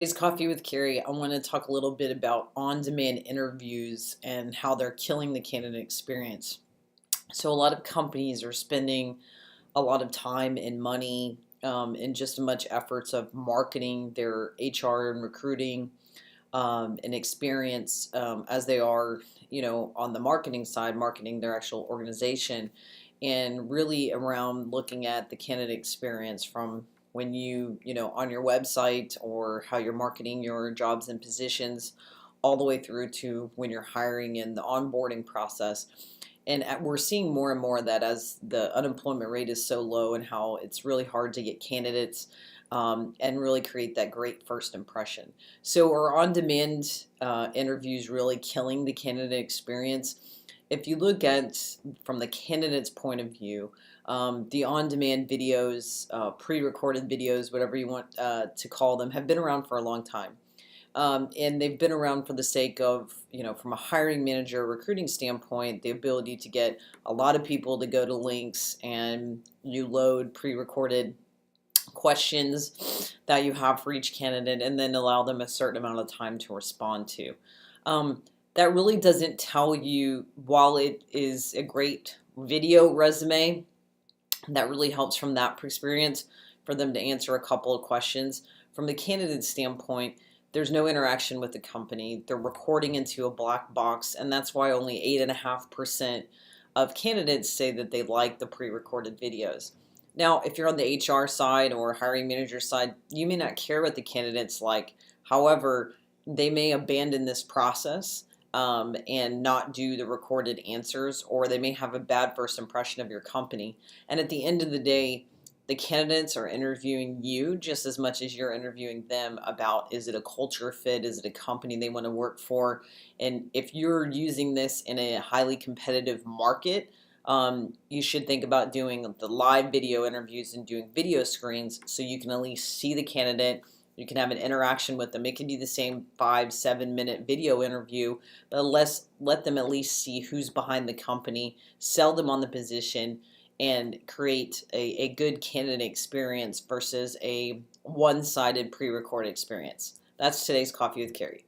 It's Coffee with Carrie. I want to talk a little bit about on-demand interviews and how they're killing the candidate experience. So a lot of companies are spending a lot of time and money and just as much efforts of marketing their HR and recruiting and experience as they are, on the marketing side, marketing their actual organization, and really around looking at the candidate experience from when on your website or how you're marketing your jobs and positions, all the way through to when you're hiring in the onboarding process. And we're seeing more and more of that as the unemployment rate is so low and how it's really hard to get candidates and really create that great first impression. So are on-demand interviews really killing the candidate experience? If you look at from the candidate's point of view, the on-demand videos, pre-recorded videos, whatever you want to call them, have been around for a long time. And they've been around for the sake of, from a hiring manager recruiting standpoint, the ability to get a lot of people to go to links and you load pre-recorded questions that you have for each candidate and then allow them a certain amount of time to respond to. That really doesn't tell you, while it is a great video resume, that really helps from that experience for them to answer a couple of questions. From the candidate standpoint, there's no interaction with the company. They're recording into a black box, and that's why only 8.5% of candidates say that they like the pre-recorded videos. Now, if you're on the HR side or hiring manager side, you may not care what the candidate's like. However, they may abandon this process and not do the recorded answers, or they may have a bad first impression of your company. And at the end of the day, the candidates are interviewing you just as much as you're interviewing them about, is it a culture fit? Is it a company they want to work for? And if you're using this in a highly competitive market, you should think about doing the live video interviews and doing video screens so you can at least see the candidate. You can have an interaction with them. It can be the same 5-7 minute video interview, but let them at least see who's behind the company, sell them on the position, and create a good candidate experience versus a one-sided pre-recorded experience. That's today's Coffee with Carrie.